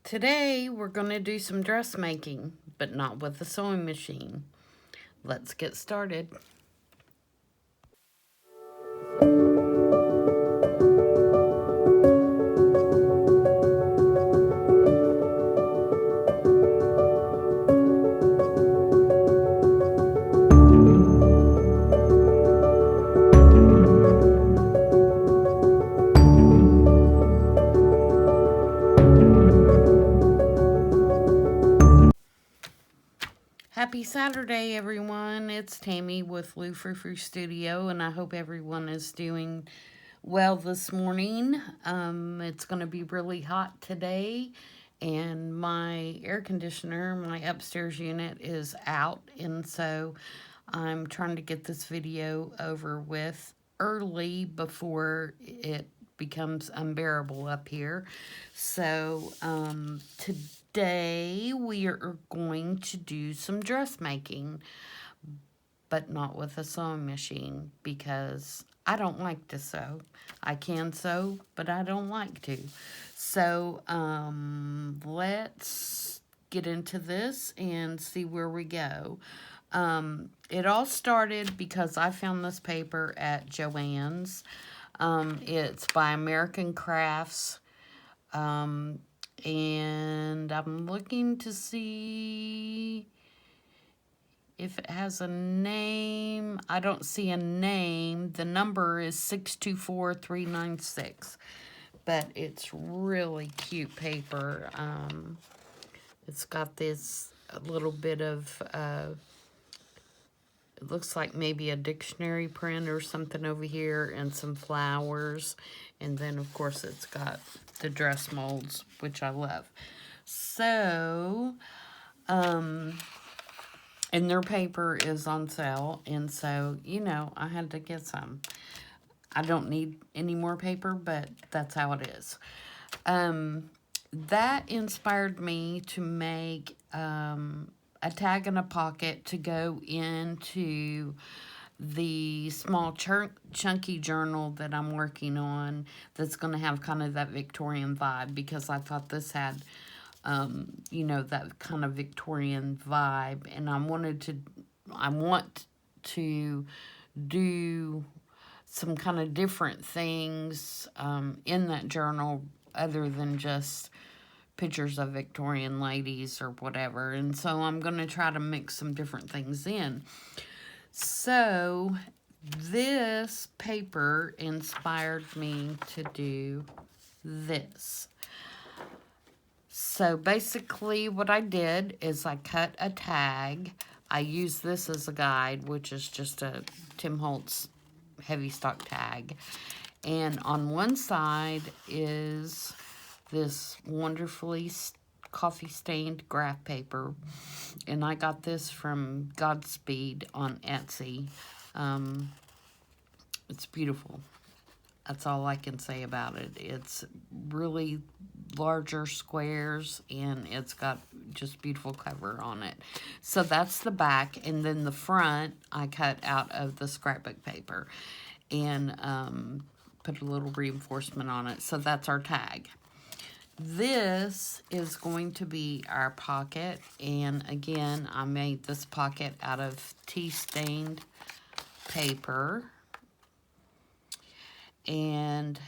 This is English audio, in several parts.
Today we're going to do some dressmaking, but not with a sewing machine. Let's get started. Happy Saturday, everyone. It's Tammy with Frou-frou Studio, and I hope everyone is doing well this morning. It's going to be really hot today, and my air conditioner, my upstairs unit, is out, and so I'm trying to get this video over with early before it becomes unbearable up here. So today we are going to do some dressmaking, but not with a sewing machine because I don't like to sew. I can sew, but I don't like to. So let's get into this and see where we go. It all started because I found this paper at Joann's. It's by American Crafts. And I'm looking to see if it has a name. I don't see a name. The number is 624396. But it's really cute paper. It's got this a little bit of it looks like maybe a dictionary print or something over here, and some flowers. And then, of course, it's got the dress molds, which I love. So, and their paper is on sale. And so, you know, I had to get some. I don't need any more paper, but that's how it is. That inspired me to make a tag and a pocket to go into the small chunky journal that I'm working on, that's going to have kind of that Victorian vibe, because I thought this had you know, that kind of Victorian vibe, and I want to do some kind of different things in that journal other than just pictures of Victorian ladies or whatever. And so I'm going to try to mix some different things in. So this paper inspired me to do this. So basically what I did is I cut a tag. I use this as a guide, which is just a Tim Holtz heavy stock tag. And on one side is this wonderfully coffee stained graph paper, and I got this from Godspeed on Etsy. It's beautiful. That's all I can say about it. It's really larger squares, and it's got just beautiful cover on it. So that's the back, and then the front I cut out of the scrapbook paper and put a little reinforcement on it. So that's our tag. This is going to be our pocket, and again, I made this pocket out of tea-stained paper, and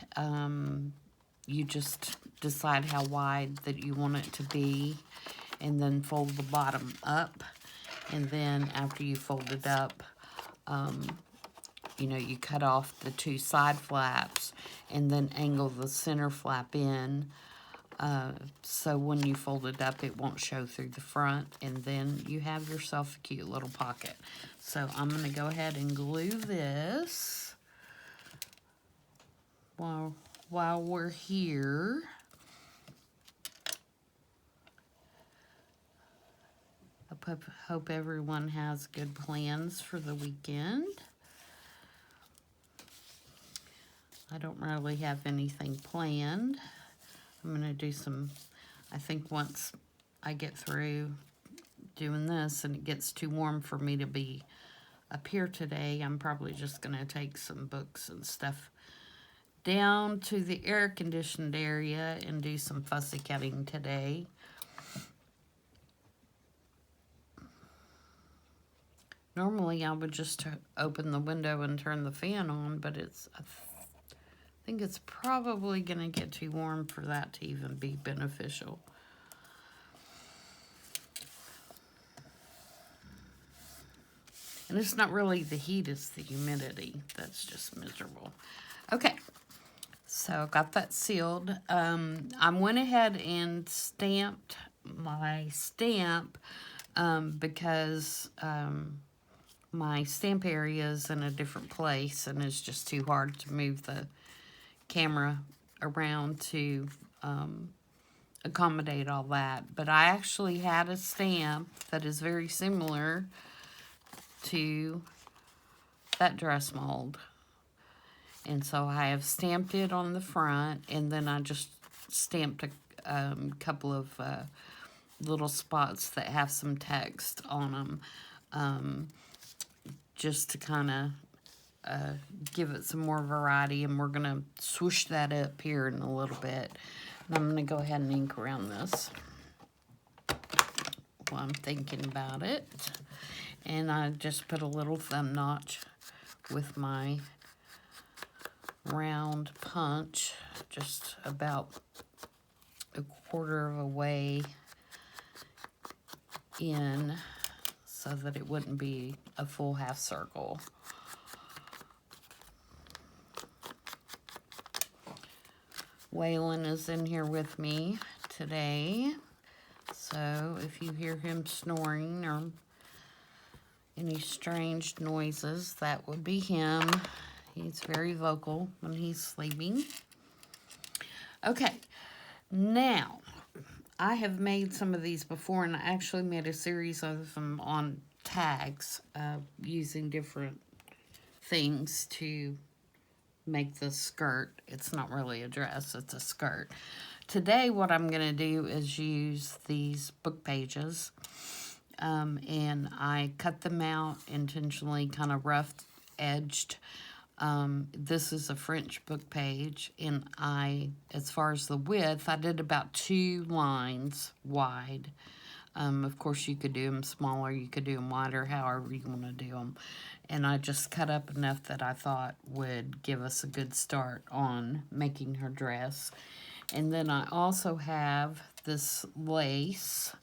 you just decide how wide that you want it to be, and then fold the bottom up, and then after you fold it up, you know, you cut off the two side flaps, and then angle the center flap in. So when you fold it up, it won't show through the front, and then you have yourself a cute little pocket. So I'm going to go ahead and glue this while we're here. I hope everyone has good plans for the weekend. I don't really have anything planned. I'm going to do some, I think once I get through doing this and it gets too warm for me to be up here today, I'm probably just going to take some books and stuff down to the air-conditioned area and do some fussy cutting today. Normally, I would just open the window and turn the fan on, but I think it's probably going to get too warm for that to even be beneficial. And it's not really the heat, it's the humidity that's just miserable. Okay, so got that sealed. I went ahead and stamped my stamp because my stamp area is in a different place and it's just too hard to move the camera around to accommodate all that. But I actually had a stamp that is very similar to that dress mold. And so I have stamped it on the front, and then I just stamped a couple of little spots that have some text on them, just to kind of give it some more variety. And we're going to swoosh that up here in a little bit. And I'm going to go ahead and ink around this while I'm thinking about it. And I just put a little thumb notch with my round punch, just about a quarter of a way in, so that it wouldn't be a full half circle. Waylon is in here with me today, so if you hear him snoring or any strange noises, that would be him. He's very vocal when he's sleeping. Okay, now, I have made some of these before, and I actually made a series of them on tags, using different things to make the skirt. It's not really a dress, it's a skirt. Today, what I'm going to do is use these book pages, and I cut them out intentionally, kind of rough edged. This is a French book page, and as far as the width, I did about 2 lines wide. Of course, you could do them smaller, you could do them wider, however you want to do them. And I just cut up enough that I thought would give us a good start on making her dress. And then I also have this lace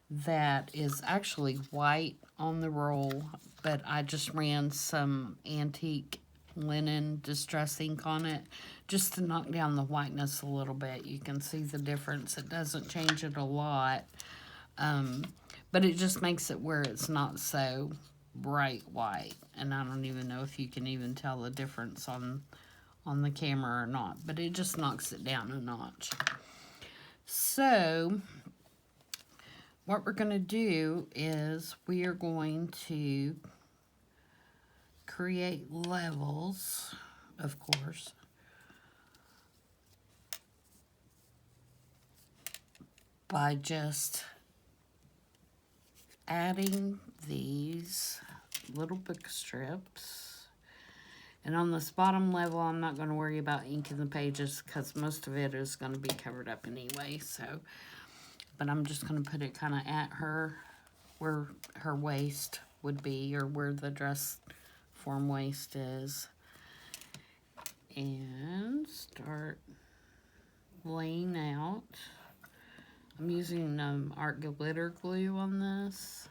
that is actually white on the roll, but I just ran some antique linen distress ink on it just to knock down the whiteness a little bit. You can see the difference. It doesn't change it a lot, but it just makes it where it's not so bright white. And I don't even know if you can even tell the difference on the camera or not, but it just knocks it down a notch. So what we're going to do is we are going to create levels, of course, by just adding these little book strips. And on this bottom level, I'm not going to worry about inking the pages because most of it is going to be covered up anyway. But I'm just going to put it kind of at where her waist would be, or where the dress form waist is, and start laying out. I'm using art glitter glue on this.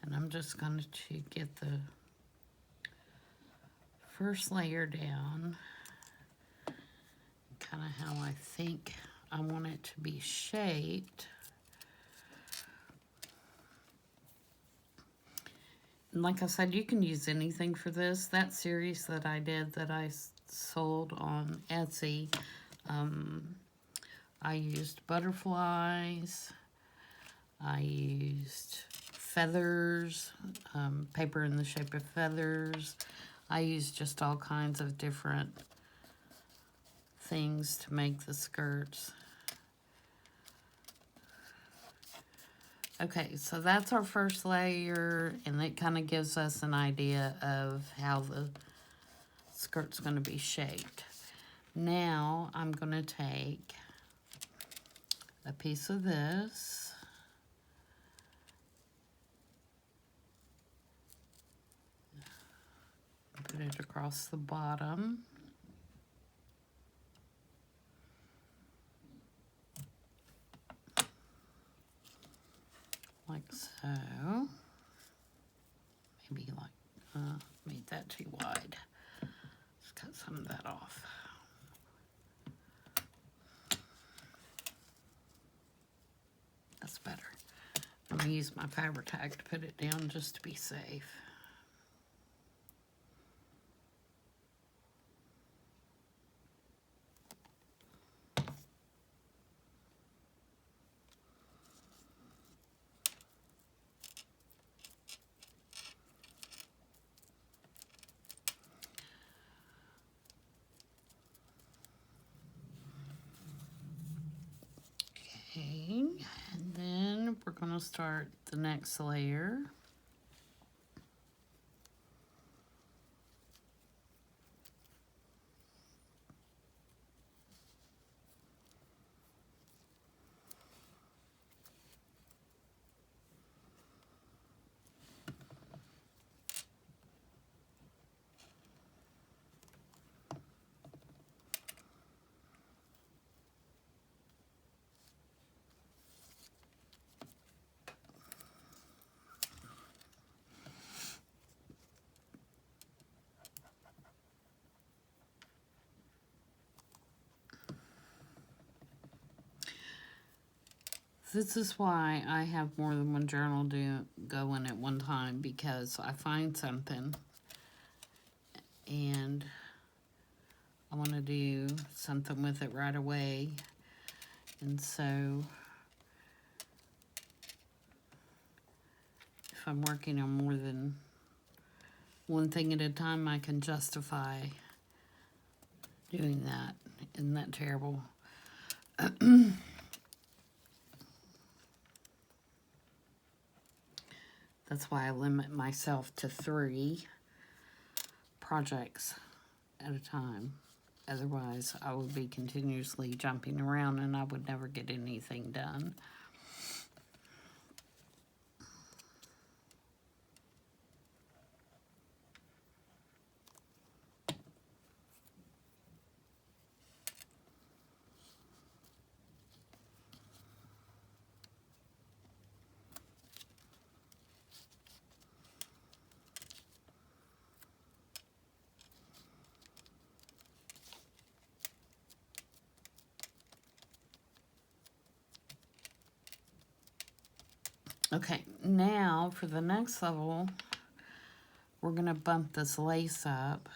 And I'm just going to get the first layer down, kind of how I think I want it to be shaped. And like I said, you can use anything for this. That series that I did that I sold on Etsy, I used butterflies, I used feathers, paper in the shape of feathers. I use just all kinds of different things to make the skirts. Okay, so that's our first layer, and it kind of gives us an idea of how the skirt's going to be shaped. Now I'm going to take a piece of this, put it across the bottom. Like so. Maybe like, made that too wide. Let's cut some of that off. That's better. I'm going to use my Fabri-Tac to put it down just to be safe. Okay, and then we're going to start the next layer. This is why I have more than one journal going at one time, because I find something and I want to do something with it right away. And so if I'm working on more than one thing at a time, I can justify doing that. Isn't that terrible? That's why I limit myself to 3 projects at a time. Otherwise, I would be continuously jumping around and I would never get anything done. Okay, now for the next level, we're going to bump this lace up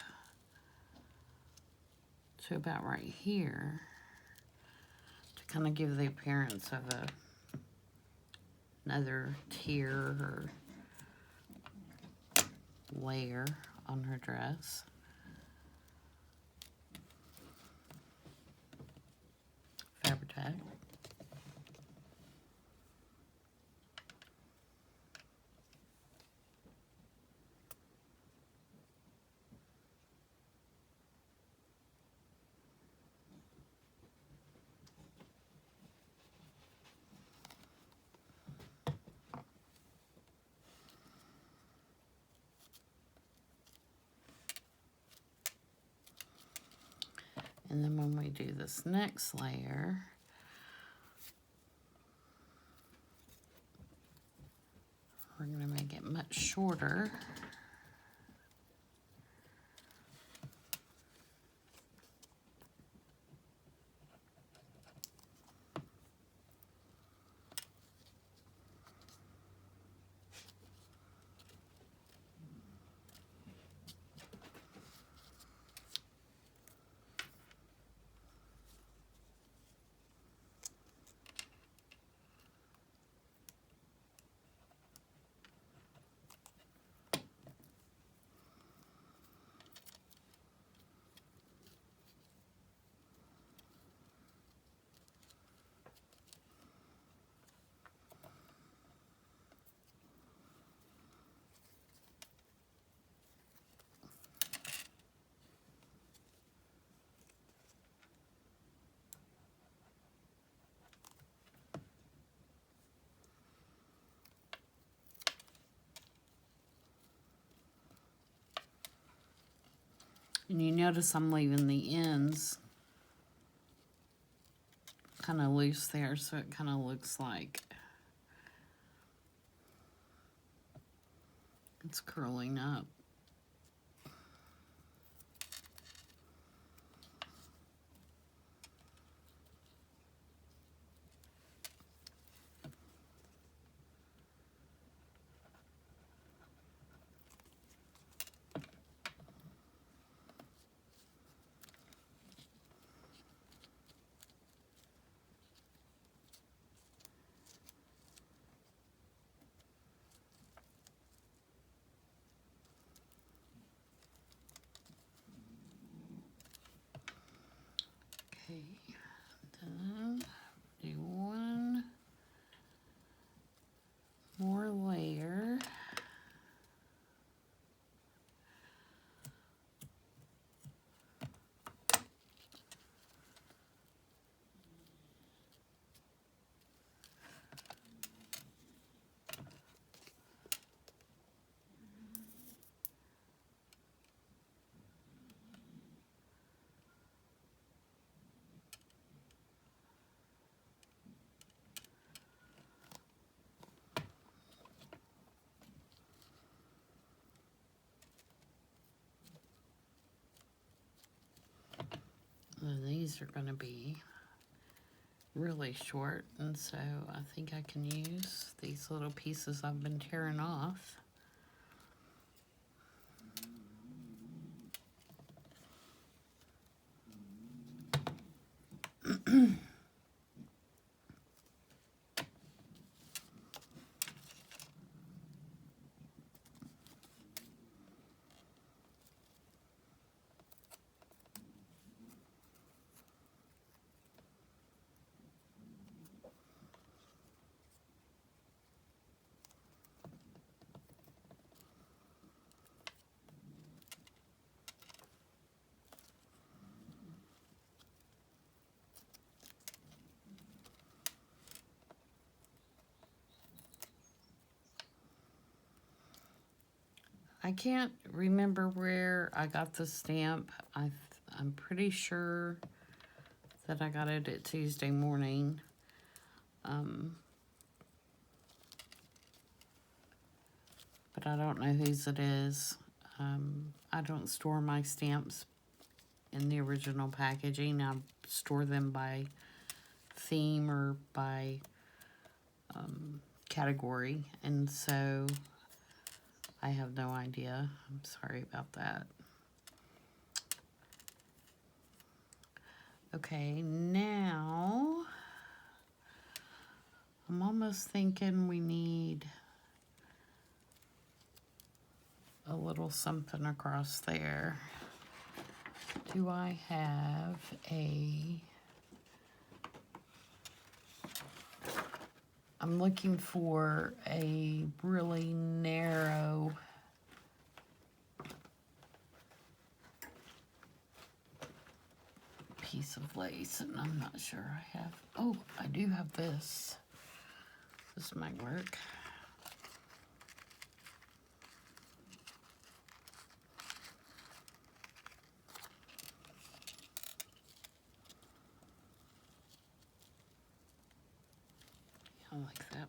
to about right here to kind of give the appearance of another tier or layer on her dress. Fabri-Tac. And then when we do this next layer, we're going to make it much shorter. And you notice I'm leaving the ends kind of loose there, so it kind of looks like it's curling up. Okay, then do one more layer. And these are going to be really short, and so I think I can use these little pieces I've been tearing off. I can't remember where I got the stamp. I'm pretty sure that I got it at Tuesday morning. But I don't know whose it is. I don't store my stamps in the original packaging. I store them by theme or by category, and so I have no idea. I'm sorry about that. Okay, now I'm almost thinking we need a little something across there. Do I have I'm looking for a really narrow piece of lace, and I'm not sure I have. Oh, I do have this. This might work. I like that.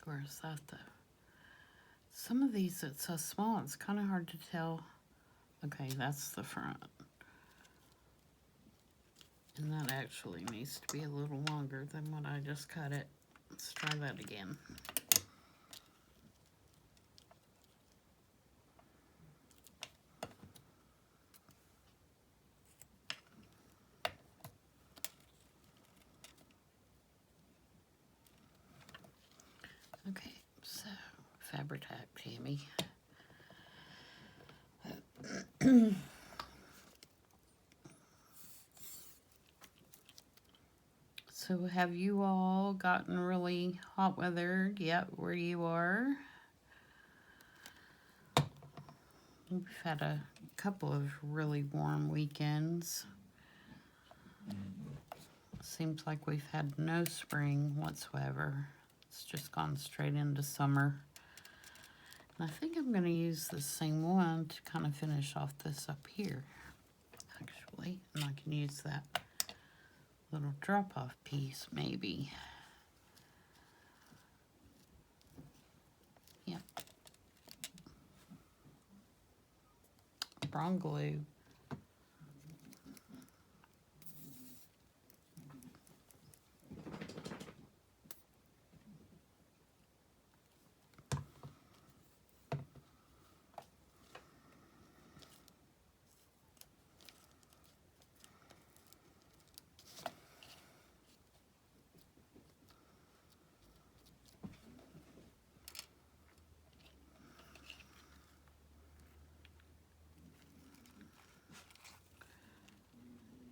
Where is that though? Some of these, it's so small, it's kind of hard to tell. Okay, that's the front. And that actually needs to be a little longer than what I just cut it. Let's try that again. Okay, so Fabri-Tac, Tammy. So have you all gotten really hot weather yet where you are? We've had a couple of really warm weekends. Seems like we've had no spring whatsoever. It's just gone straight into summer. And I think I'm going to use the same one to kind of finish off this up here, actually. And I can use that little drop-off piece, maybe. Yep. Brown glue.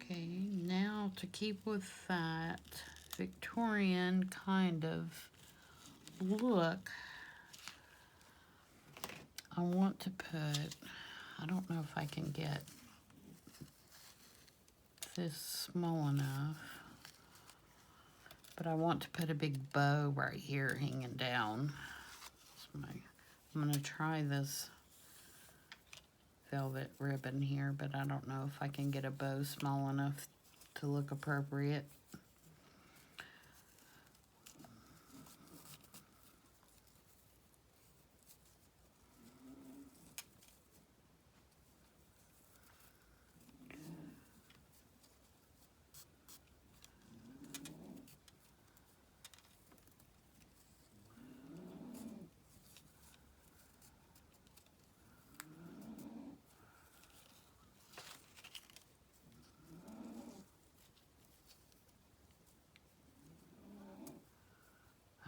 Okay, now to keep with that Victorian kind of look, I want to put, I don't know if I can get this small enough, but I want to put a big bow right here hanging down. I'm going to try this velvet ribbon here, but I don't know if I can get a bow small enough to look appropriate.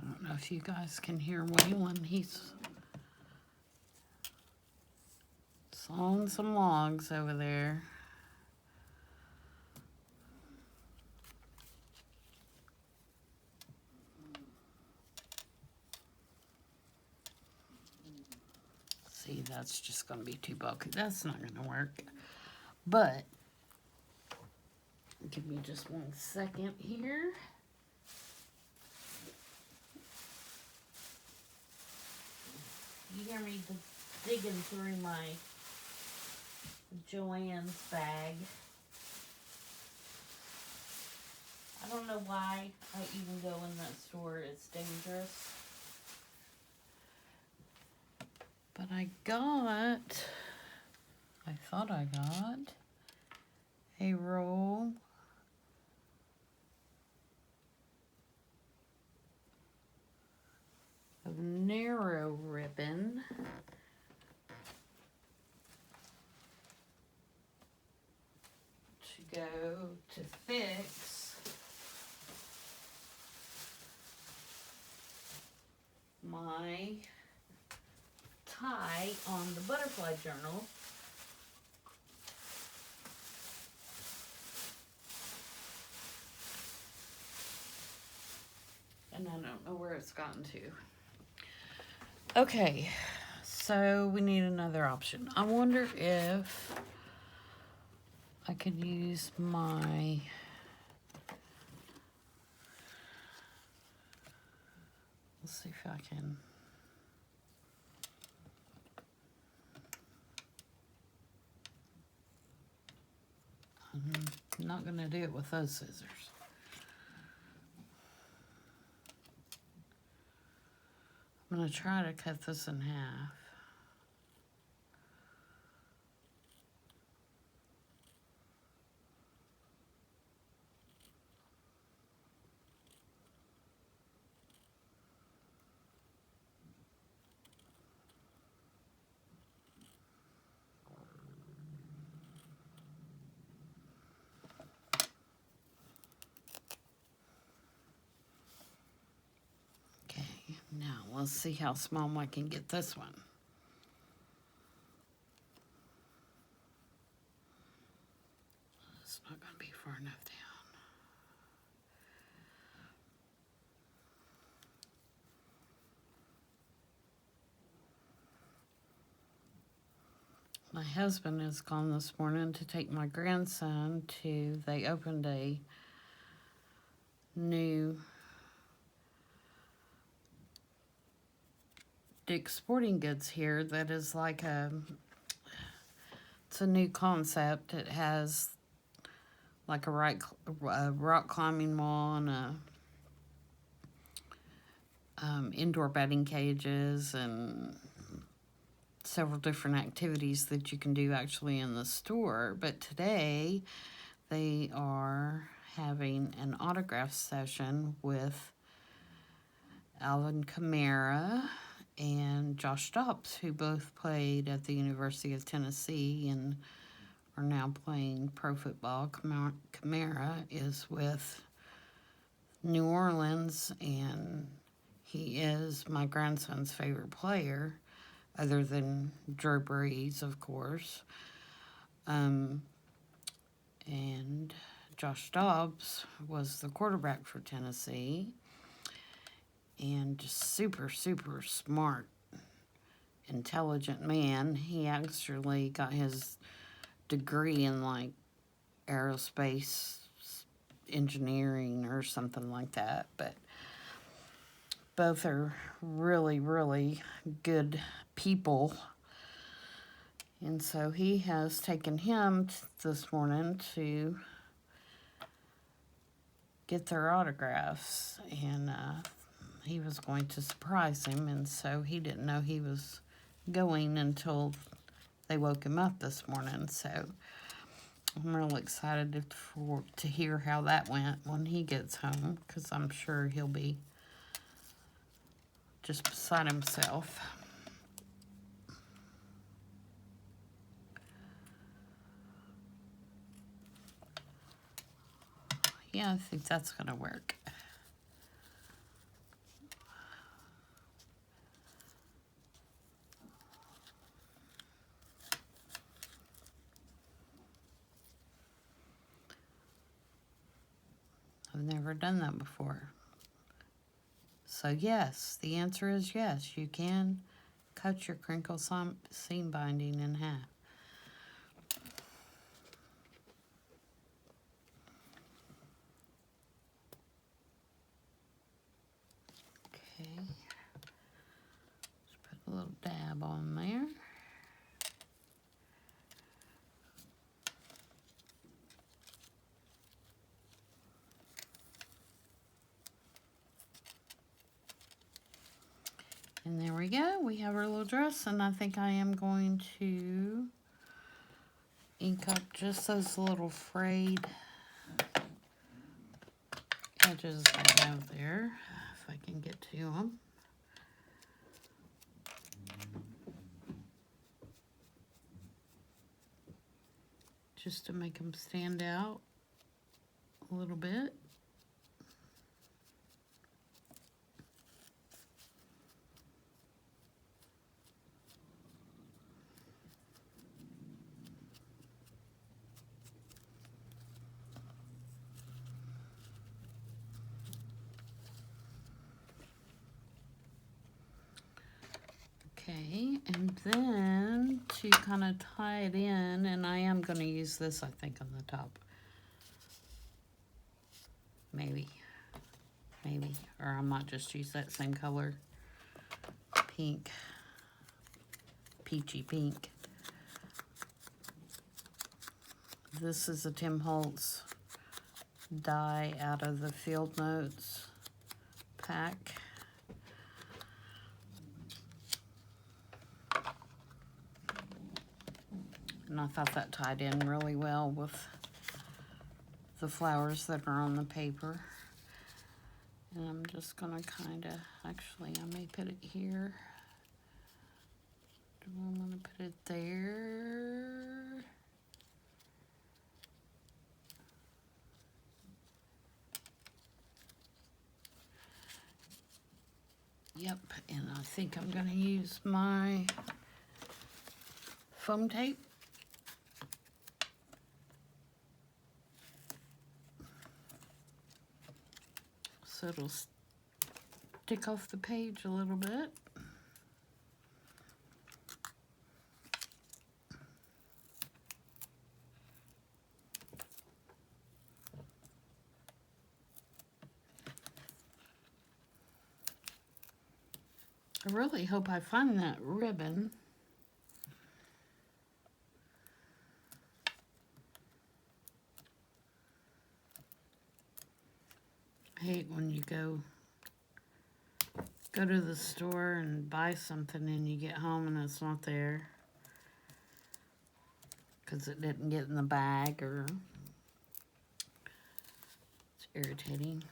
I don't know if you guys can hear Waylon. He's sawing some logs over there. See, that's just going to be too bulky. That's not going to work. But, give me just 1 second here. You hear me digging through my Joann's bag. I don't know why I even go in that store. It's dangerous. But I thought I got a roll of narrow ribbon to go to fix my tie on the butterfly journal. And I don't know where it's gotten to. Okay, so we need another option. I wonder if I could use my let's see if I can. I'm not going to do it with those scissors. I'm going to try to cut this in half. Now, let's see how small I can get this one. It's not going to be far enough down. My husband has gone this morning to take my grandson to, they opened a new Dick's Sporting Goods here that is like it's a new concept. It has like a rock climbing wall and indoor batting cages and several different activities that you can do actually in the store. But today they are having an autograph session with Alvin Kamara and Josh Dobbs, who both played at the University of Tennessee and are now playing pro football. Kamara is with New Orleans, and he is my grandson's favorite player, other than Drew Brees, of course. And Josh Dobbs was the quarterback for Tennessee, and just super, super smart, intelligent man. He actually got his degree in like aerospace engineering or something like that. But both are really, really good people. And so he has taken him this morning to get their autographs. And he was going to surprise him, and so he didn't know he was going until they woke him up this morning. So I'm real excited to hear how that went when he gets home, because I'm sure he'll be just beside himself. Yeah, I think that's going to work. I've never done that before. So yes, the answer is yes. You can cut your crinkle seam binding in half. Okay. Just put a little dab on there. And there we go. We have our little dress, and I think I am going to ink up just those little frayed edges I have there, if I can get to them. Just to make them stand out a little bit. Okay, and then to kind of tie it in, and I am going to use this, I think, on the top. Maybe, or I might just use that same color, pink, peachy pink. This is a Tim Holtz die out of the Field Notes pack. And I thought that tied in really well with the flowers that are on the paper. And I'm just gonna kind of, actually I may put it here. I'm gonna put it there. Yep, and I think I'm gonna use my foam tape. So it'll stick off the page a little bit. I really hope I find that ribbon. I hate when you go to the store and buy something and you get home and it's not there because it didn't get in the bag, or it's irritating.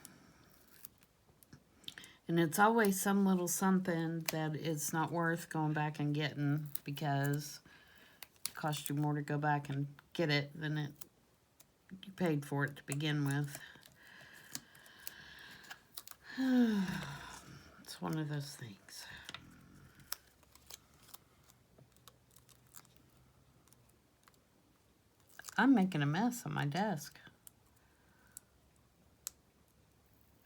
And it's always some little something that it's not worth going back and getting because it costs you more to go back and get it than you paid for it to begin with. It's one of those things. I'm making a mess on my desk.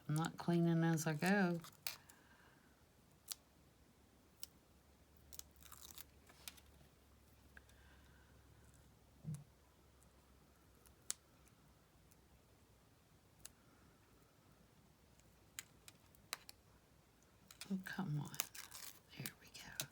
I'm not cleaning as I go. Oh, come on. There we go.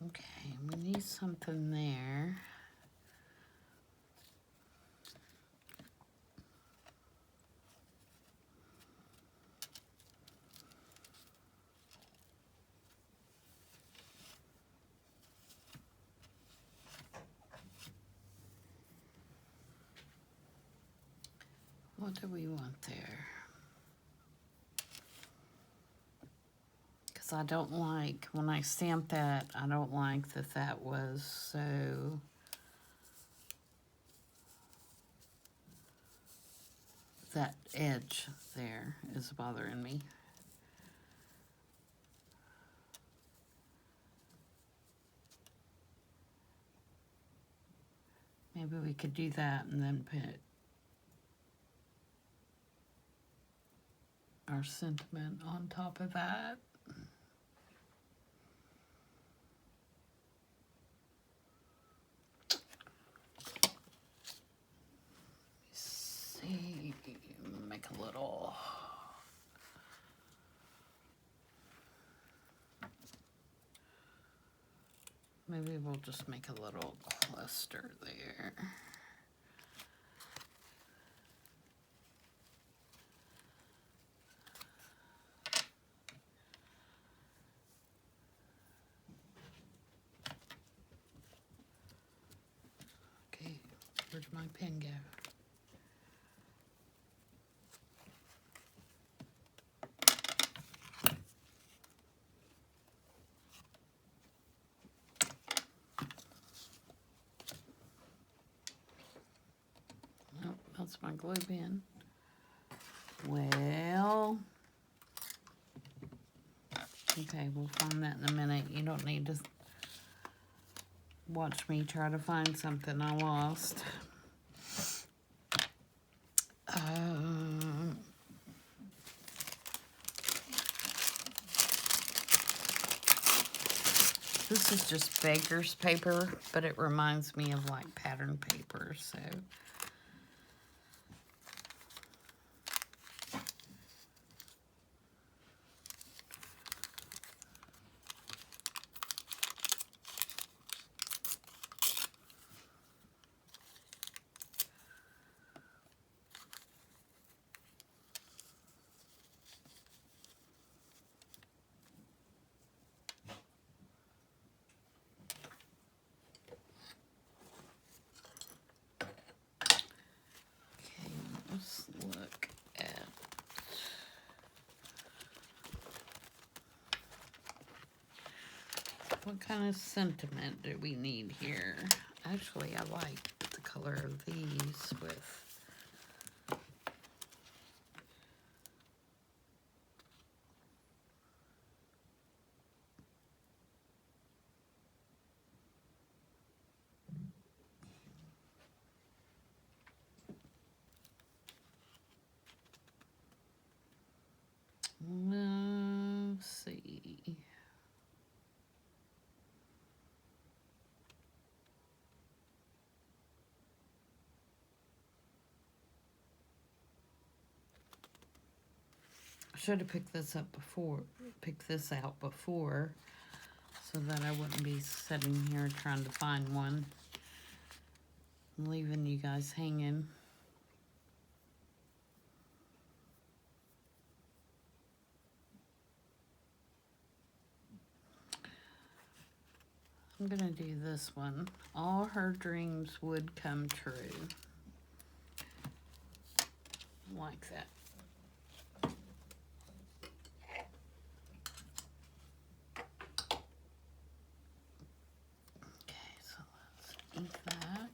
Okay, we need something there. What do we want there? Because I don't like, when I stamp that, I don't like that that was so... That edge there is bothering me. Maybe we could do that and then put our sentiment on top of that. See, make a little... Maybe we'll just make a little cluster there. Okay, where'd my pen go? Oh, that's my glue pen. Well, okay, we'll find that in a minute. You don't need to watch me try to find something I lost. This is just baker's paper, but it reminds me of like pattern paper, so. What kind of sentiment do we need here? Actually, I like the color of these with... Let's see. I should have picked this out before, so that I wouldn't be sitting here trying to find one, leaving you guys hanging. I'm gonna do this one. All her dreams would come true. Like that. Okay, so let's ink that.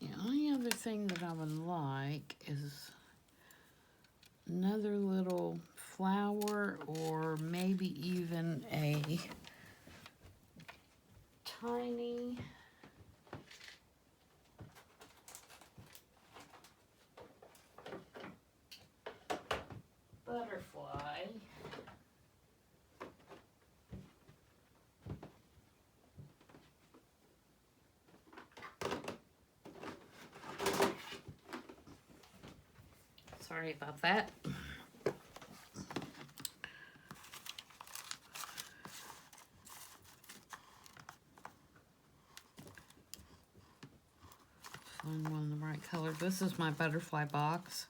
The only other thing that I would like is another little flower, or maybe even a tiny butterfly. Sorry about that. Find one the right color. This is my butterfly box.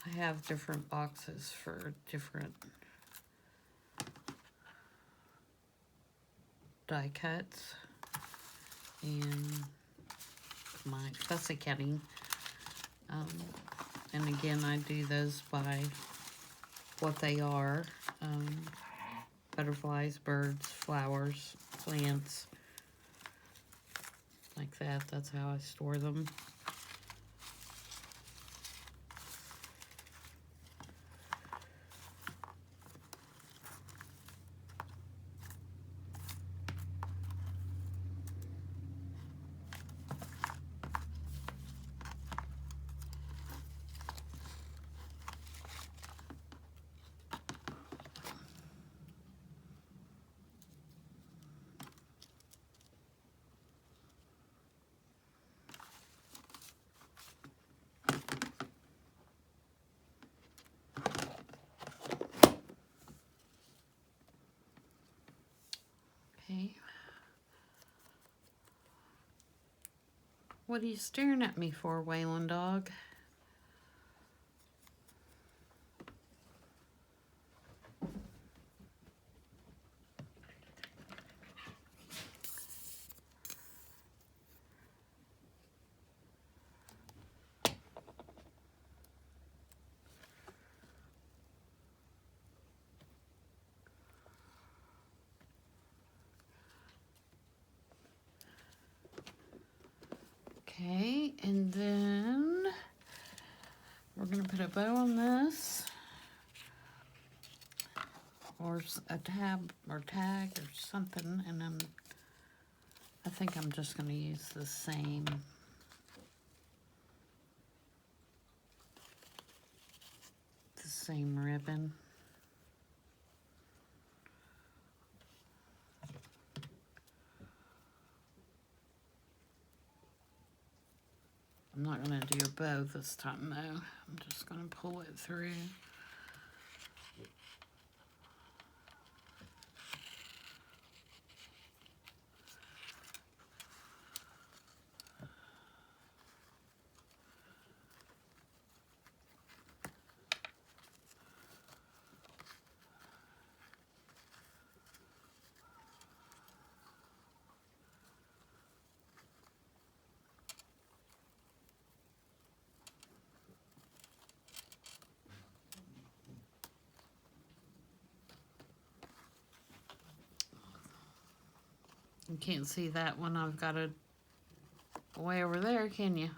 I have different boxes for different die cuts and my fussy cutting. And again, I do those by what they are. Butterflies, birds, flowers, plants, like that. That's how I store them. Okay. What are you staring at me for, Waylon dog? Okay, and then we're going to put a bow on this, or a tab or tag or something, and I think I'm just going to use the same ribbon. I'm not going to do a bow this time though. I'm just going to pull it through. You can't see that one. I've got it way over there, can you?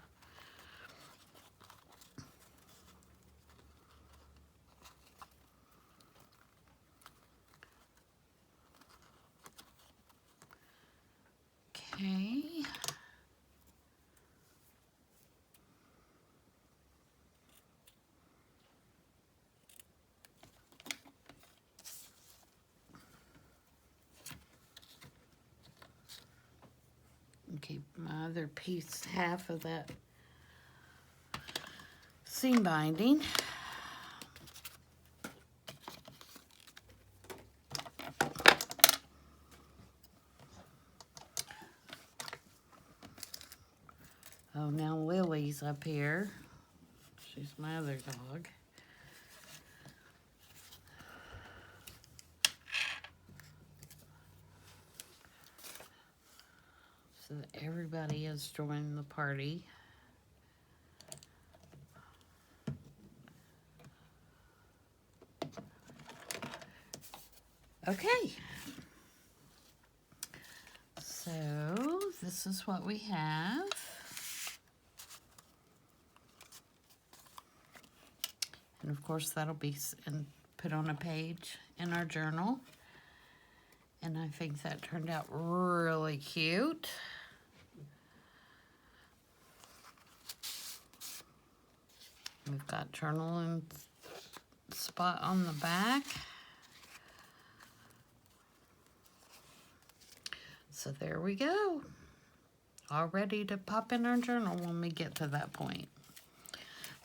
Okay. Keep my other piece, half of that seam binding. Oh, now Lily's up here. She's my other dog. So that everybody is joining the party. Okay. So this is what we have. And of course that'll be put on a page in our journal. And I think that turned out really cute. We've got journal and spot on the back. So there we go. All ready to pop in our journal when we get to that point.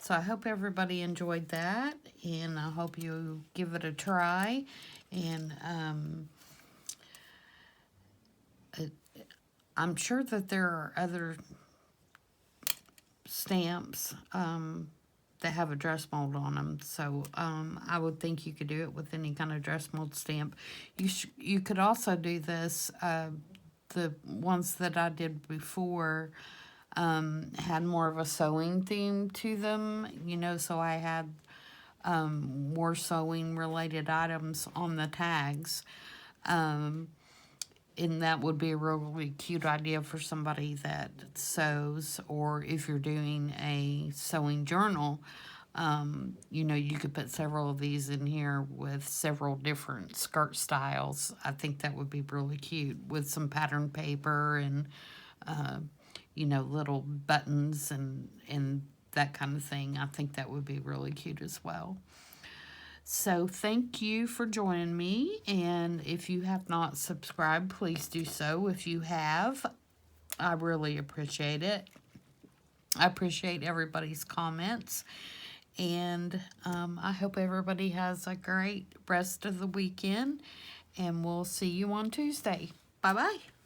So I hope everybody enjoyed that, and I hope you give it a try. And I'm sure that there are other stamps that have a dress mold on them. So I would think you could do it with any kind of dress mold stamp. You could also do this. The ones that I did before had more of a sewing theme to them, you know, so I had more sewing related items on the tags. And that would be a really cute idea for somebody that sews, or if you're doing a sewing journal, you know, you could put several of these in here with several different skirt styles. I think that would be really cute with some pattern paper and, you know, little buttons and that kind of thing. I think that would be really cute as well. So thank you for joining me, and if you have not subscribed, please do so. If you have, I really appreciate it. I appreciate everybody's comments, and I hope everybody has a great rest of the weekend, and we'll see you on Tuesday. Bye-bye.